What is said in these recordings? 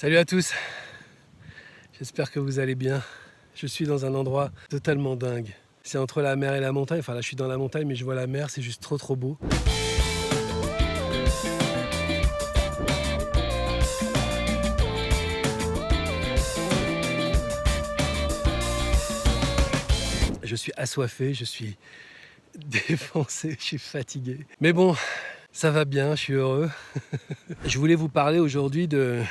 Salut à tous, j'espère que vous allez bien. Je suis dans un endroit totalement dingue. C'est entre la mer et la montagne, enfin là je suis dans la montagne mais je vois la mer, c'est juste trop beau. Je suis assoiffé, je suis défoncé, je suis fatigué. Mais bon, ça va bien, je suis heureux. Je voulais vous parler aujourd'hui de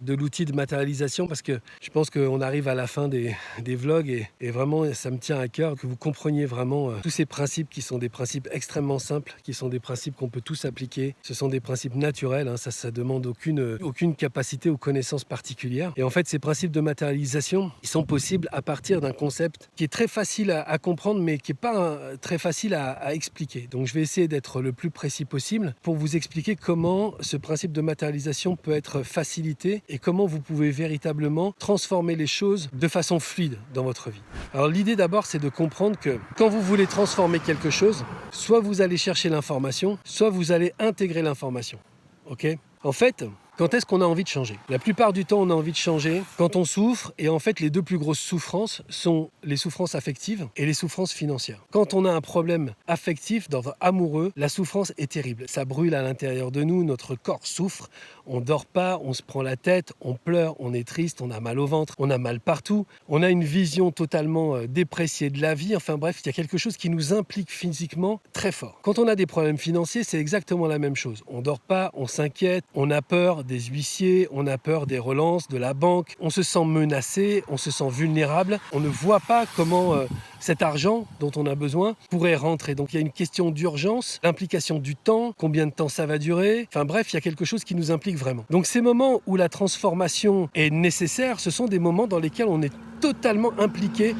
l'outil de matérialisation parce que je pense qu'on arrive à la fin des vlogs et vraiment ça me tient à cœur que vous compreniez vraiment tous ces principes qui sont des principes extrêmement simples, qui sont des principes qu'on peut tous appliquer. Ce sont des principes naturels, hein, ça demande aucune capacité ou connaissance particulière. Et en fait ces principes de matérialisation, ils sont possibles à partir d'un concept qui est très facile à comprendre mais qui n'est pas très facile à expliquer. Donc je vais essayer d'être le plus précis possible pour vous expliquer comment ce principe de matérialisation peut être facilité et comment vous pouvez véritablement transformer les choses de façon fluide dans votre vie. Alors l'idée d'abord, c'est de comprendre que quand vous voulez transformer quelque chose, soit vous allez chercher l'information, soit vous allez intégrer l'information. Ok ? En fait, quand est-ce qu'on a envie de changer ? La plupart du temps, on a envie de changer quand on souffre. Et en fait, les deux plus grosses souffrances sont les souffrances affectives et les souffrances financières. Quand on a un problème affectif, d'ordre amoureux, la souffrance est terrible. Ça brûle à l'intérieur de nous, notre corps souffre. On ne dort pas, on se prend la tête, on pleure, on est triste, on a mal au ventre, on a mal partout. On a une vision totalement dépréciée de la vie. Enfin bref, il y a quelque chose qui nous implique physiquement très fort. Quand on a des problèmes financiers, c'est exactement la même chose. On ne dort pas, on s'inquiète, on a peur des huissiers, on a peur des relances de la banque, on se sent menacé, on se sent vulnérable, on ne voit pas comment cet argent dont on a besoin pourrait rentrer. Donc il y a une question d'urgence, l'implication du temps, combien de temps ça va durer, enfin bref, il y a quelque chose qui nous implique vraiment. Donc ces moments où la transformation est nécessaire, ce sont des moments dans lesquels on est totalement impliqué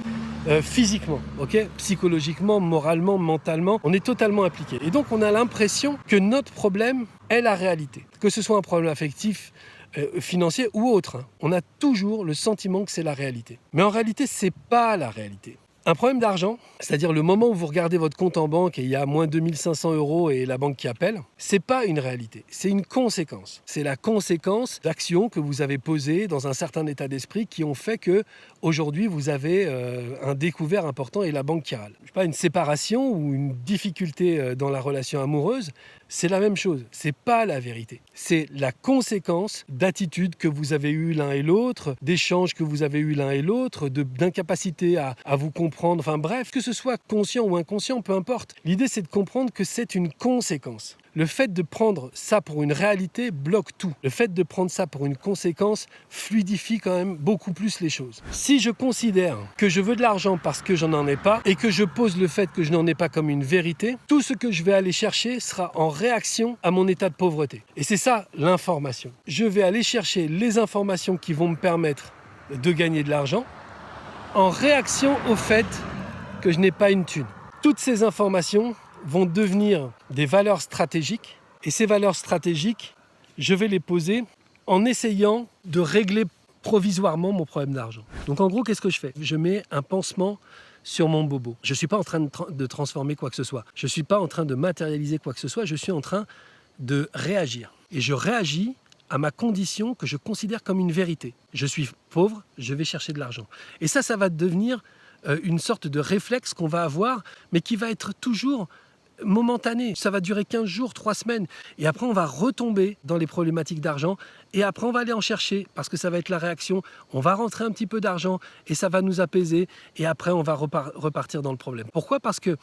physiquement, okay ? Psychologiquement, moralement, mentalement, on est totalement impliqué. Et donc on a l'impression que notre problème est la réalité. Que ce soit un problème affectif, financier ou autre, hein. On a toujours le sentiment que c'est la réalité. Mais en réalité, c'est pas la réalité. Un problème d'argent, c'est-à-dire le moment où vous regardez votre compte en banque et il y a moins 2500 € et la banque qui appelle, c'est pas une réalité, c'est une conséquence. C'est la conséquence d'actions que vous avez posées dans un certain état d'esprit qui ont fait que aujourd'hui vous avez un découvert important et la banque qui râle. Je sais pas, une séparation ou une difficulté dans la relation amoureuse, c'est la même chose, c'est pas la vérité. C'est la conséquence d'attitudes que vous avez eues l'un et l'autre, d'échanges que vous avez eus l'un et l'autre, d'incapacité à vous comprendre, enfin bref, que ce soit conscient ou inconscient, peu importe. L'idée c'est de comprendre que c'est une conséquence. Le fait de prendre ça pour une réalité bloque tout. Le fait de prendre ça pour une conséquence fluidifie quand même beaucoup plus les choses. Si je considère que je veux de l'argent parce que je n'en ai pas et que je pose le fait que je n'en ai pas comme une vérité, tout ce que je vais aller chercher sera en réaction à mon état de pauvreté. Et c'est ça l'information. Je vais aller chercher les informations qui vont me permettre de gagner de l'argent en réaction au fait que je n'ai pas une thune. Toutes ces informations vont devenir des valeurs stratégiques. Et ces valeurs stratégiques, je vais les poser en essayant de régler provisoirement mon problème d'argent. Donc en gros, qu'est-ce que je fais ? Je mets un pansement sur mon bobo. Je ne suis pas en train de transformer quoi que ce soit. Je ne suis pas en train de matérialiser quoi que ce soit. Je suis en train de réagir. Et je réagis à ma condition que je considère comme une vérité. Je suis pauvre, je vais chercher de l'argent. Et ça va devenir une sorte de réflexe qu'on va avoir, mais qui va être toujours momentané. Ça va durer 15 jours, 3 semaines. Et après, on va retomber dans les problématiques d'argent. Et après, on va aller en chercher parce que ça va être la réaction. On va rentrer un petit peu d'argent et ça va nous apaiser. Et après, on va repartir dans le problème. Pourquoi ? Parce que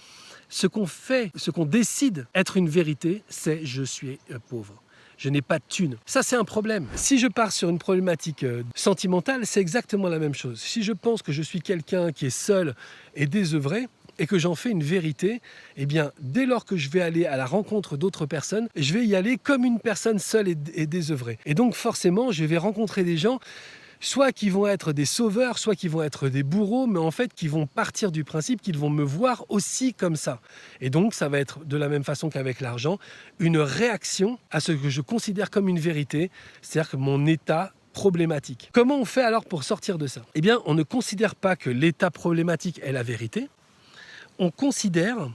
ce qu'on fait, ce qu'on décide être une vérité, c'est « je suis pauvre ». Je n'ai pas de thune. Ça, c'est un problème. Si je pars sur une problématique sentimentale, c'est exactement la même chose. Si je pense que je suis quelqu'un qui est seul et désœuvré, et que j'en fais une vérité, eh bien, dès lors que je vais aller à la rencontre d'autres personnes, je vais y aller comme une personne seule et désœuvrée. Et donc, forcément, je vais rencontrer des gens soit qui vont être des sauveurs, soit qui vont être des bourreaux, mais en fait qui vont partir du principe qu'ils vont me voir aussi comme ça. Et donc ça va être de la même façon qu'avec l'argent, une réaction à ce que je considère comme une vérité, c'est-à-dire que mon état problématique. Comment on fait alors pour sortir de ça ? Eh bien, on ne considère pas que l'état problématique est la vérité, on considère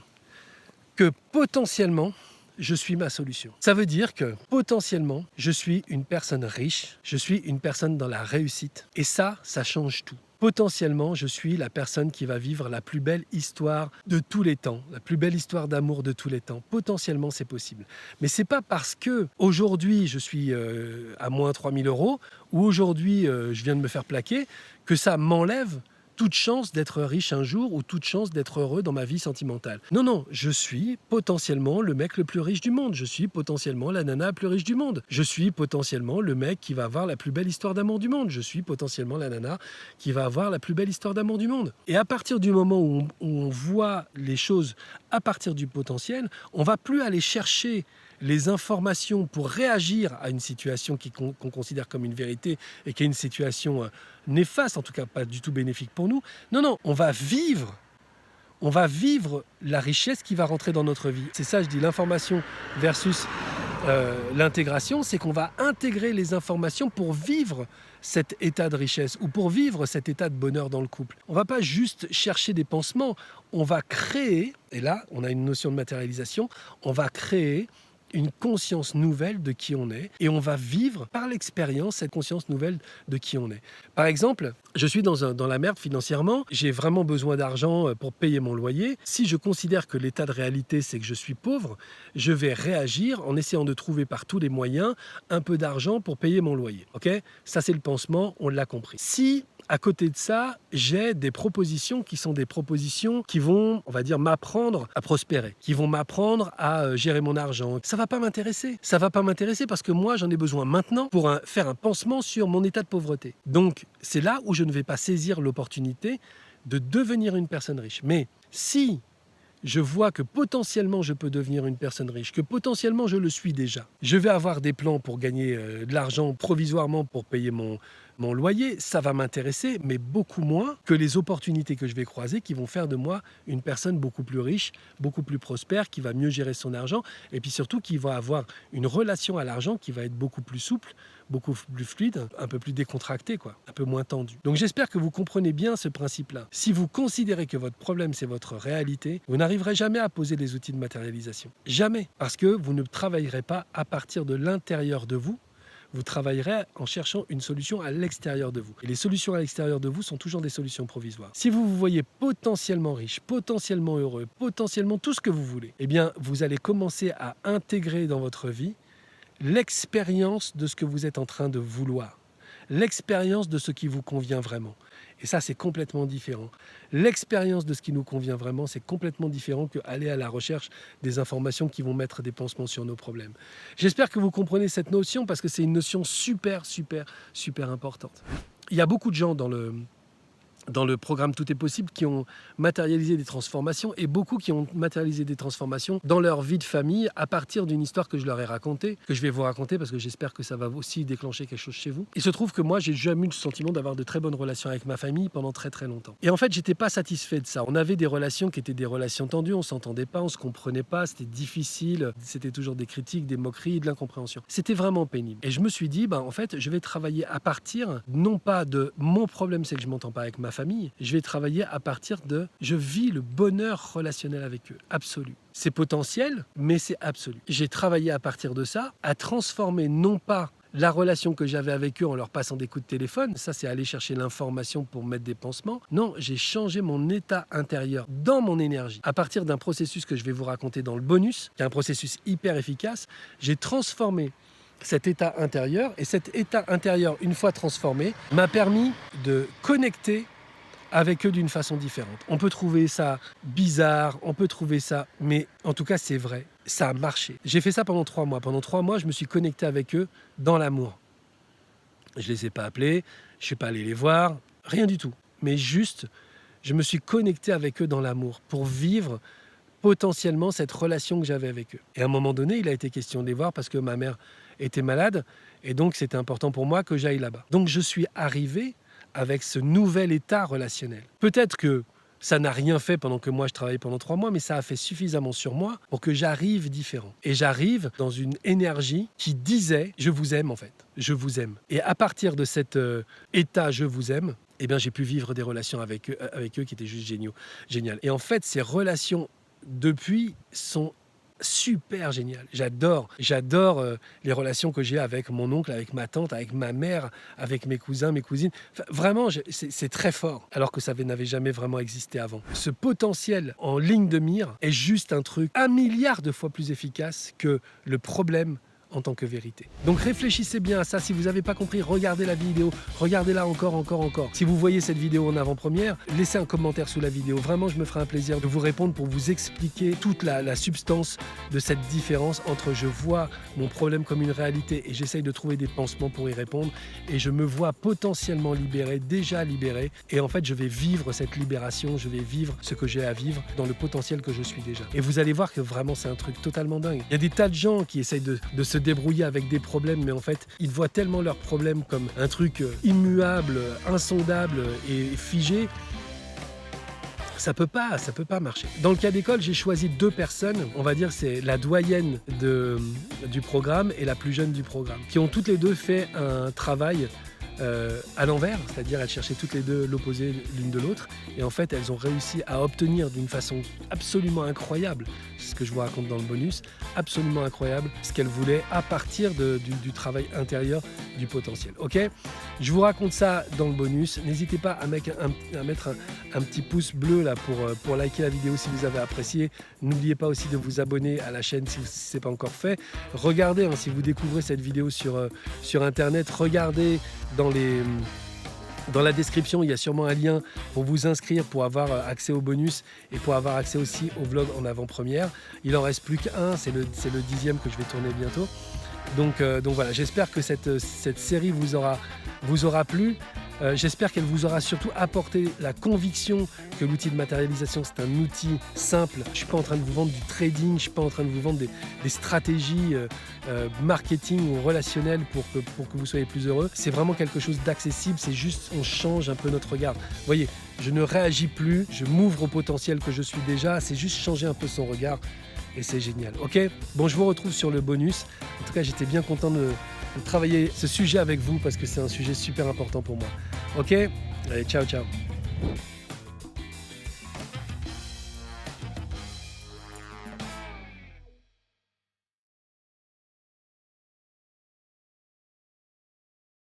que potentiellement, je suis ma solution. Ça veut dire que potentiellement, je suis une personne riche, je suis une personne dans la réussite. Et ça change tout. Potentiellement, je suis la personne qui va vivre la plus belle histoire de tous les temps, la plus belle histoire d'amour de tous les temps. Potentiellement, c'est possible. Mais c'est pas parce que aujourd'hui je suis à moins 3000 euros ou aujourd'hui je viens de me faire plaquer que ça m'enlève toute chance d'être riche un jour ou toute chance d'être heureux dans ma vie sentimentale. Non, non, je suis potentiellement le mec le plus riche du monde. Je suis potentiellement la nana la plus riche du monde. Je suis potentiellement le mec qui va avoir la plus belle histoire d'amour du monde. Je suis potentiellement la nana qui va avoir la plus belle histoire d'amour du monde. Et à partir du moment où on voit les choses à partir du potentiel, on va plus aller chercher les informations pour réagir à une situation qu'on considère comme une vérité et qui est une situation néfaste, en tout cas pas du tout bénéfique pour nous. Non, non, on va vivre la richesse qui va rentrer dans notre vie. C'est ça, je dis, l'information versus l'intégration, c'est qu'on va intégrer les informations pour vivre cet état de richesse ou pour vivre cet état de bonheur dans le couple. On ne va pas juste chercher des pansements, on va créer, et là on a une notion de matérialisation, on va créer une conscience nouvelle de qui on est et on va vivre par l'expérience cette conscience nouvelle de qui on est. Par exemple, je suis dans la merde financièrement, j'ai vraiment besoin d'argent pour payer mon loyer. Si je considère que l'état de réalité c'est que je suis pauvre, je vais réagir en essayant de trouver par tous les moyens un peu d'argent pour payer mon loyer. Ok ? Ça c'est le pansement, on l'a compris. Si à côté de ça, j'ai des propositions qui sont des propositions qui vont, on va dire, m'apprendre à prospérer, qui vont m'apprendre à gérer mon argent. Ça va pas m'intéresser. Ça va pas m'intéresser parce que moi, j'en ai besoin maintenant pour faire un pansement sur mon état de pauvreté. Donc, c'est là où je ne vais pas saisir l'opportunité de devenir une personne riche. Mais si je vois que potentiellement je peux devenir une personne riche, que potentiellement je le suis déjà, je vais avoir des plans pour gagner de l'argent provisoirement pour payer mon loyer, ça va m'intéresser, mais beaucoup moins que les opportunités que je vais croiser qui vont faire de moi une personne beaucoup plus riche, beaucoup plus prospère, qui va mieux gérer son argent, et puis surtout qui va avoir une relation à l'argent qui va être beaucoup plus souple, beaucoup plus fluide, un peu plus décontractée, un peu moins tendue. Donc j'espère que vous comprenez bien ce principe-là. Si vous considérez que votre problème, c'est votre réalité, vous n'arriverez jamais à poser les outils de matérialisation. Jamais. Parce que vous ne travaillerez pas à partir de l'intérieur de vous, vous travaillerez en cherchant une solution à l'extérieur de vous. Et les solutions à l'extérieur de vous sont toujours des solutions provisoires. Si vous vous voyez potentiellement riche, potentiellement heureux, potentiellement tout ce que vous voulez, eh bien, vous allez commencer à intégrer dans votre vie l'expérience de ce que vous êtes en train de vouloir, l'expérience de ce qui vous convient vraiment. Et ça, c'est complètement différent. L'expérience de ce qui nous convient vraiment, c'est complètement différent qu'aller à la recherche des informations qui vont mettre des pansements sur nos problèmes. J'espère que vous comprenez cette notion parce que c'est une notion super importante. Il y a beaucoup de gens dans le programme Tout est possible qui ont matérialisé des transformations et beaucoup qui ont matérialisé des transformations dans leur vie de famille à partir d'une histoire que je leur ai racontée, que je vais vous raconter parce que j'espère que ça va aussi déclencher quelque chose chez vous. Il se trouve que moi, j'ai jamais eu le sentiment d'avoir de très bonnes relations avec ma famille pendant très longtemps. Et en fait, j'étais pas satisfait de ça. On avait des relations qui étaient des relations tendues, on s'entendait pas, on se comprenait pas, c'était difficile, c'était toujours des critiques, des moqueries, de l'incompréhension. C'était vraiment pénible. Et je me suis dit, en fait, je vais travailler à partir, non pas de mon problème, c'est que je m'entends pas avec ma famille, je vais travailler à partir de je vis le bonheur relationnel avec eux, absolu. C'est potentiel, mais c'est absolu. J'ai travaillé à partir de ça, à transformer non pas la relation que j'avais avec eux en leur passant des coups de téléphone, ça c'est aller chercher l'information pour mettre des pansements. Non, j'ai changé mon état intérieur dans mon énergie. À partir d'un processus que je vais vous raconter dans le bonus, qui est un processus hyper efficace, j'ai transformé cet état intérieur et cet état intérieur, une fois transformé, m'a permis de connecter avec eux d'une façon différente. On peut trouver ça bizarre, on peut trouver ça, mais en tout cas c'est vrai, ça a marché. J'ai fait ça pendant 3 mois. Pendant 3 mois, je me suis connecté avec eux dans l'amour. Je les ai pas appelés, je suis pas allé les voir, rien du tout. Mais juste, je me suis connecté avec eux dans l'amour pour vivre potentiellement cette relation que j'avais avec eux. Et à un moment donné, il a été question de les voir parce que ma mère était malade et donc c'était important pour moi que j'aille là-bas. Donc je suis arrivé avec ce nouvel état relationnel. Peut-être que ça n'a rien fait pendant que moi je travaillais pendant 3 mois, mais ça a fait suffisamment sur moi pour que j'arrive différent. Et j'arrive dans une énergie qui disait « je vous aime » en fait, je vous aime. Et à partir de cet état « je vous aime », eh bien, j'ai pu vivre des relations avec eux qui étaient juste géniales. Et en fait, ces relations depuis sont super génial. J'adore les relations que j'ai avec mon oncle, avec ma tante, avec ma mère, avec mes cousins, mes cousines. Enfin, vraiment, c'est très fort, alors que ça n'avait jamais vraiment existé avant. Ce potentiel en ligne de mire est juste un truc 1 milliard de fois plus efficace que le problème en tant que vérité. Donc réfléchissez bien à ça. Si vous n'avez pas compris, regardez la vidéo, regardez-la encore. Si vous voyez cette vidéo en avant-première, laissez un commentaire sous la vidéo. Vraiment, je me ferai un plaisir de vous répondre pour vous expliquer toute la substance de cette différence entre je vois mon problème comme une réalité et j'essaye de trouver des pansements pour y répondre, et je me vois potentiellement libéré, déjà libéré, et en fait je vais vivre cette libération, je vais vivre ce que j'ai à vivre dans le potentiel que je suis déjà. Et vous allez voir que vraiment c'est un truc totalement dingue. Il y a des tas de gens qui essayent de se débrouiller avec des problèmes, mais en fait ils voient tellement leurs problèmes comme un truc immuable, insondable et figé. Ça peut pas marcher. Dans le cas d'école, j'ai choisi 2 personnes, on va dire c'est la doyenne du programme et la plus jeune du programme, qui ont toutes les deux fait un travail à l'envers, c'est-à-dire elles cherchaient toutes les deux l'opposé l'une de l'autre, et en fait elles ont réussi à obtenir d'une façon absolument incroyable, c'est ce que je vous raconte dans le bonus, absolument incroyable, ce qu'elles voulaient à partir du travail intérieur du potentiel. Ok, je vous raconte ça dans le bonus. N'hésitez pas à mettre un petit pouce bleu là pour liker la vidéo si vous avez apprécié. N'oubliez pas aussi de vous abonner à la chaîne si ce n'est pas encore fait. Regardez, hein, si vous découvrez cette vidéo sur internet, regardez dans la description, il y a sûrement un lien pour vous inscrire, pour avoir accès au bonus et pour avoir accès aussi au vlog en avant-première. Il en reste plus qu'un, c'est le 10e que je vais tourner bientôt. Donc voilà, j'espère que cette série vous aura plu. J'espère qu'elle vous aura surtout apporté la conviction que l'outil de matérialisation, c'est un outil simple. Je ne suis pas en train de vous vendre du trading, je ne suis pas en train de vous vendre des stratégies marketing ou relationnelles pour que vous soyez plus heureux. C'est vraiment quelque chose d'accessible, c'est juste on change un peu notre regard. Vous voyez, je ne réagis plus, je m'ouvre au potentiel que je suis déjà, c'est juste changer un peu son regard et c'est génial. Ok, bon, je vous retrouve sur le bonus. En tout cas, j'étais bien content de travailler ce sujet avec vous parce que c'est un sujet super important pour moi. Ok, allez, ciao.